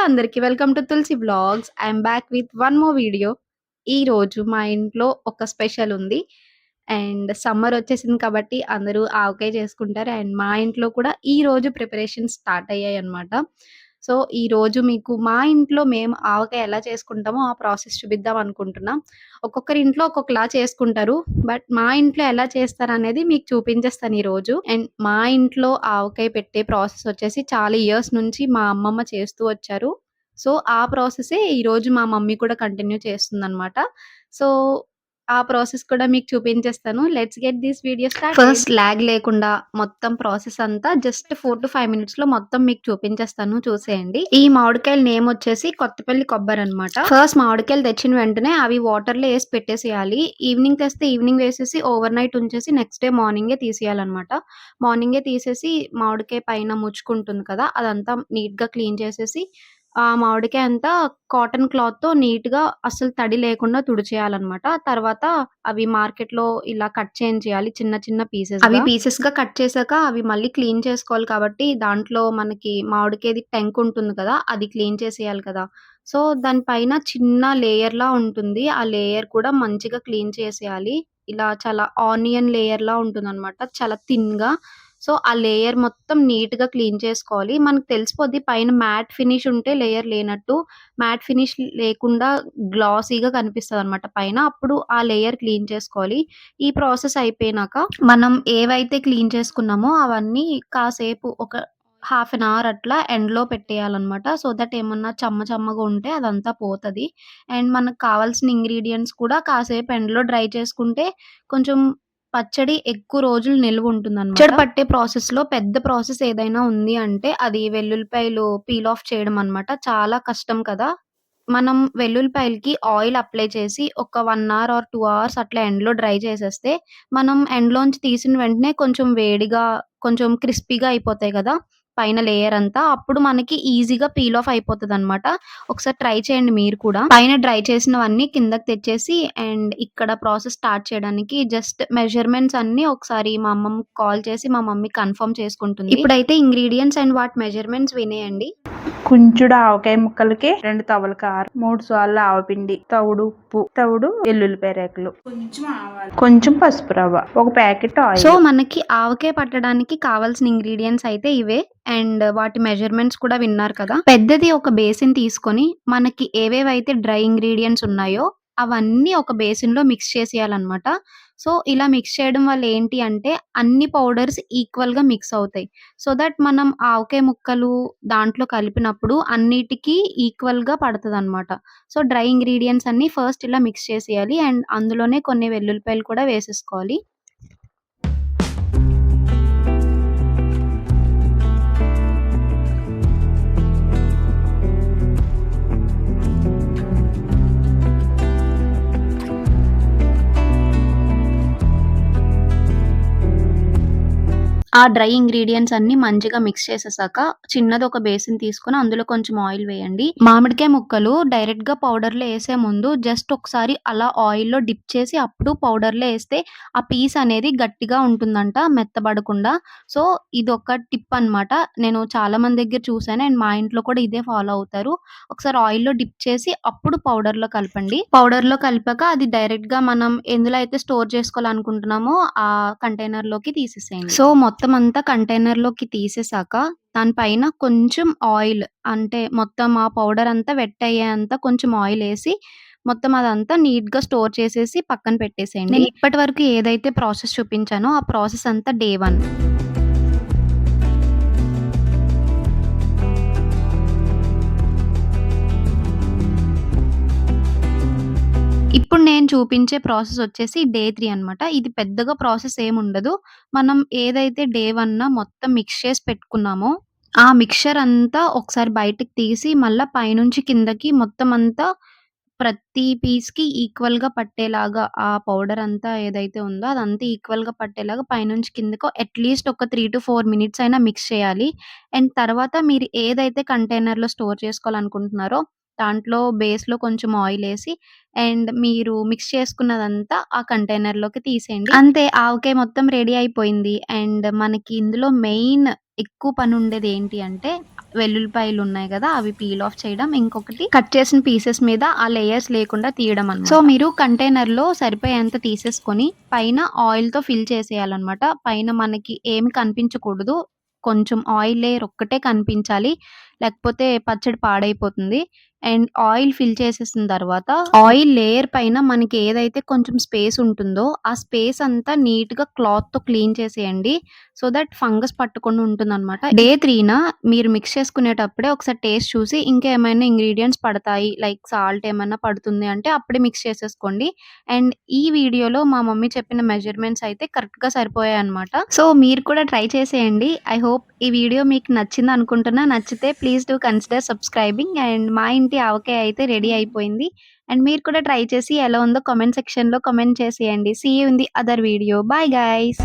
అందరికి welcome to Tulasi vlogs. I'm back with one more video. ఈరోజు మా ఇంట్లో ఒక స్పెషల్ ఉంది. అండ్ సమ్మర్ వచ్చేసింది కాబట్టి అందరూ ఆవకాయ చేసుకుంటారు. అండ్ మా ఇంట్లో కూడా ఈరోజు ప్రిపరేషన్స్ స్టార్ట్ అయ్యాయన్నమాట. సో, ఈరోజు మీకు మా ఇంట్లో మేము ఆవకాయ ఎలా చేసుకుంటామో ఆ ప్రాసెస్ చూపిద్దాం అనుకుంటున్నా. ఒక్కొక్కరి ఇంట్లో ఒక్కొక్కలా చేసుకుంటారు. బట్ మా ఇంట్లో ఎలా చేస్తారనేది మీకు చూపించేస్తాను ఈరోజు. అండ్ మా ఇంట్లో ఆవకాయ పెట్టే ప్రాసెస్ వచ్చేసి చాలా ఇయర్స్ నుంచి మా అమ్మమ్మ చేస్తూ వచ్చారు. సో, ఆ ప్రాసెసే ఈరోజు మా మమ్మీ కూడా కంటిన్యూ చేస్తుందనమాట. సో, ఆ ప్రాసెస్ కూడా మీకు చూపించేస్తాను. Let's get this video started. First lag లేకుండా మొత్తం ప్రాసెస్ అంతా జస్ట్ 4-5 మినిట్స్‌లో మొత్తం మీకు చూపించేస్తాను, చూసేయండి. ఈ మామిడికాయల నేమ్ వచ్చేసి కొత్తపల్లి కొబ్బరనమాట. ఫస్ట్ మామిడికాయలు తెచ్చిన వెంటనే అవి వాటర్‌లో ఏసి పెట్టేసేయాలి. ఈవినింగ్ తెస్తే ఈవినింగ్ వేసేసి ఓవర్ నైట్ ఉంచేసి నెక్స్ట్ డే మార్నింగే తీసేయాలనమాట. మార్నింగే తీసేసి మామిడికాయ పైన ముచ్చుకుంటుంది కదా! అదంతా నీట్‌గా క్లీన్ చేసేసి ఆ మామిడికాయ అంతా కాటన్ క్లాత్‌తో నీట్‌గా అస్సలు తడి లేకుండా తుడిచేయాలనమాట. తర్వాత అవి మార్కెట్‌లో ఇలా కట్ చేయించేయాలి చిన్న చిన్న పీసెస్‌గా. అవి పీసెస్‌గా కట్ చేశాక అవి మళ్ళీ క్లీన్ చేసుకోవాలి కాబట్టి దాంట్లో మనకి మామిడికాయది టెంక్ ఉంటుంది కదా! అది క్లీన్ చేసేయాలి కదా! సో, దాని పైన చిన్న లేయర్‌లా ఉంటుంది. ఆ లేయర్ కూడా మంచిగా క్లీన్ చేసేయాలి. ఇలా చాలా ఆనియన్ లేయర్‌లా ఉంటుందనమాట. చాలా థిన్‌గా. సో, ఆ లేయర్ మొత్తం నీట్‌గా క్లీన్ చేసుకోవాలి. మనకు తెలిసిపోద్ది పైన మ్యాట్ ఫినిష్ ఉంటే లేయర్ లేనట్టు. మ్యాట్ ఫినిష్ లేకుండా గ్లాసీగా కనిపిస్తదనమాట పైన. అప్పుడు ఆ లేయర్ క్లీన్ చేసుకోవాలి. ఈ ప్రాసెస్ అయిపోయినాక మనం ఏవైతే క్లీన్ చేసుకున్నామో అవన్నీ కాసేపు ఒక హాఫ్ అన్ అవర్ అట్లా ఎండలో పెట్టేయాలనమాట. సో దట్ ఏమన్నా చెమ్మగా ఉంటే అదంతా పోతది. అండ్ మనకు కావాల్సిన ఇంగ్రీడియెంట్స్ కూడా కాసేపు ఎండలో డ్రై చేసుకుంటే కొంచెం పచ్చడి ఎక్కువ రోజులు నిల్వుంటుందనమాట. పచ్చడి పట్టే ప్రాసెస్‌లో పెద్ద ప్రాసెస్ ఏదైనా ఉంది అంటే అది వెల్లుల్లిపాయలు పీల్ ఆఫ్ చేయడం అనమాట. చాలా కష్టం కదా! మనం వెల్లుల్లిపాయలకి ఆయిల్ అప్లై చేసి ఒక 1 అవర్ ఆర్ 2 అవర్స్ అట్లా ఎండలో డ్రై చేసేస్తే, మనం ఎండలోంచి తీసిన వెంటనే కొంచెం వేడిగా, కొంచెం క్రిస్పీగా అయిపోతాయి గదా! పైన లేయర్ అంతా. అప్పుడు మనకి ఈజీగా పీల్ ఆఫ్ అయిపోతదనమాట. ఒకసారి ట్రై చేయండి మీరు కూడా. పైన డ్రై చేసినవన్నీ కిందకి తెచ్చేసి అండ్ ఇక్కడ ప్రాసెస్ స్టార్ట్ చేయడానికి జస్ట్ మెజర్‌మెంట్స్ అన్నీ ఒకసారి మా అమ్మమ్మకి కాల్ చేసి మా మమ్మీ కన్ఫర్మ్ చేసుకుంటుంది. ఇప్పుడైతే ఇంగ్రీడియెంట్స్ అండ్ వాటి మెజర్‌మెంట్స్ వినేయండి. కుంచుడు ఆవకాయ ముక్కలకి 2 తవల కారం, 3 సార్లు ఆవపిండి, తవుడు ఉప్పు, తవుడు ఎల్లుల్లిపాయ రేకులు, కొంచెం పసుపు రవ్వ, ఒక ప్యాకెట్ ఆయిల్. సో, మనకి ఆవకాయ పట్టడానికి కావాల్సిన ఇంగ్రీడియెంట్స్ అయితే ఇవే. అండ్ వాటి మెజర్‌మెంట్స్ కూడా విన్నారు కదా! పెద్దది ఒక బేసిన్ తీసుకొని మనకి ఏవేవైతే డ్రై ఇంగ్రీడియెంట్స్ ఉన్నాయో అవన్నీ ఒక బేసిన్‌లో మిక్స్ చేసేయాలన్నమాట. సో, ఇలా మిక్స్ చేయడం వల్ల ఏంటి అంటే అన్ని పౌడర్స్ ఈక్వల్‌గా మిక్స్ అవుతాయి. సో దట్ మనం ఆవకాయ ముక్కలు దాంట్లో కలిపినప్పుడు అన్నిటికి ఈక్వల్‌గా పడతదనమాట. సో, డ్రై ఇంగ్రీడియెంట్స్ అన్నీ ఫస్ట్ ఇలా మిక్స్ చేసేయాలి. అండ్ అందులోనే కొన్ని వెల్లుల్లిపాయలు కూడా వేసేసుకోవాలి. ఆ డ్రై ఇంగ్రీడియెంట్స్ అన్నీ మంచిగా మిక్స్ చేసేసాక చిన్నది ఒక బేసిన్ తీసుకొని అందులో కొంచెం ఆయిల్ వేయండి. మామిడికాయ ముక్కలు డైరెక్ట్‌గా పౌడర్‌లో ఏసే ముందు జస్ట్ ఒకసారి అలా ఆయిల్‌లో డిప్ చేసి అప్పుడు పౌడర్‌లో ఏస్తే ఆ పీస్ అనేది గట్టిగా ఉంటుందంట మెత్తబడకుండా. సో, ఇదొక టిప్ అనమాట. నేను చాలా మంది దగ్గర చూసాను అండ్ మా ఇంట్లో కూడా ఇదే ఫాలో అవుతారు. ఒకసారి ఆయిల్‌లో డిప్ చేసి అప్పుడు పౌడర్‌లో కలపండి. పౌడర్‌లో కలిపాక అది డైరెక్ట్‌గా మనం ఎందులో అయితే స్టోర్ చేసుకోవాలనుకుంటున్నామో ఆ కంటైనర్‌లోకి తీసేసేయండి. సో, మొత్తం అంతా కంటైనర్‌లోకి తీసేసాక దాని పైన కొంచెం ఆయిల్ అంటే మొత్తం ఆ పౌడర్ అంతా వెట్ అయ్యేంత కొంచెం ఆయిలేసి మొత్తం అదంతా నీట్‌గా స్టోర్ చేసేసి పక్కన పెట్టేసేయండి. నేను ఇప్పటి వరకు ఏదైతే ప్రాసెస్ చూపించానో ఆ ప్రాసెస్ అంతా డే 1. ఇప్పుడు నేను చూపించే ప్రాసెస్ వచ్చేసి డే 3 అనమాట. ఇది పెద్దగా ప్రాసెస్ ఏముండదు. మనం ఏదైతే డే 1 మొత్తం మిక్స్ చేసి పెట్టుకున్నామో, ఆ మిక్స్చర్ అంతా ఒకసారి బయటకి తీసి మళ్ళా పైనుంచి కిందకి మొత్తం అంతా ప్రతి పీస్‌కి ఈక్వల్‌గా పట్టేలాగా ఆ పౌడర్ అంతా ఏదైతే ఉందో అదంతా ఈక్వల్‌గా పట్టేలాగా పైనుంచి కిందకో అట్‌లీస్ట్ ఒక 3-4 మినిట్స్ అయినా మిక్స్ చేయాలి. అండ్ తర్వాత మీరు ఏదైతే కంటైనర్‌లో స్టోర్ చేసుకోవాలనుకుంటున్నారో దాంట్లో బేస్‌లో కొంచెం ఆయిలేసి అండ్ మీరు మిక్స్ చేసుకున్నదంతా ఆ కంటైనర్‌లోకి తీసేయండి. అంతే ఆవకాయ మొత్తం రెడీ అయిపోయింది. అండ్ మనకి ఇందులో మెయిన్ ఎక్కువ పని ఉండేది ఏంటి అంటే వెల్లుల్లిపాయలు ఉన్నాయి కదా, అవి పీల్ ఆఫ్ చేయడం, ఇంకొకటి కట్ చేసిన పీసెస్ మీద ఆ లేయర్స్ లేకుండా తీయడం అన్నమాట. సో మీరు కంటైనర్లో సరిపోయేంత తీసేసుకొని పైన ఆయిల్తో ఫిల్ చేసేయాలన్నమాట. పైన మనకి ఏమి కనిపించకూడదు, కొంచెం ఆయిల్ లేయర్ ఒక్కటే కనిపించాలి, లేకపోతే పచ్చడి పాడైపోతుంది. అండ్ ఆయిల్ ఫిల్ చేసేసిన తర్వాత ఆయిల్ లేయర్ పైన మనకి ఏదైతే కొంచెం స్పేస్ ఉంటుందో ఆ స్పేస్ అంతా నీట్గా క్లాత్తో క్లీన్ చేసేయండి, సో దట్ ఫంగస్ పట్టకుండా ఉంటుందన్నమాట. డే 3న మీరు మిక్స్ చేసుకునేటప్పుడే ఒకసారి టేస్ట్ చూసి ఇంకా ఏమైనా ఇంగ్రీడియంట్స్ పడతాయి, లైక్ సాల్ట్ ఏమైనా పడుతుంది అంటే అప్పుడే మిక్స్ చేసేసుకోండి. అండ్ ఈ వీడియోలో మా మమ్మీ చెప్పిన మెజర్మెంట్స్ అయితే కరెక్ట్గా సరిపోయాయి అనమాట. సో మీరు కూడా ట్రై చేసేయండి. ఐ హోప్ ఈ వీడియో మీకు నచ్చింది అనుకుంటున్నా. నచ్చితే please do consider subscribing. And మా ఇంటి ఆవకాయ అయితే రెడీ అయిపోయింది. అండ్ మీరు కూడా ట్రై చేసి ఎలా ఉందో కామెంట్ సెక్షన్లో కామెంట్ చేసేయండి. See you in the other video. Bye guys.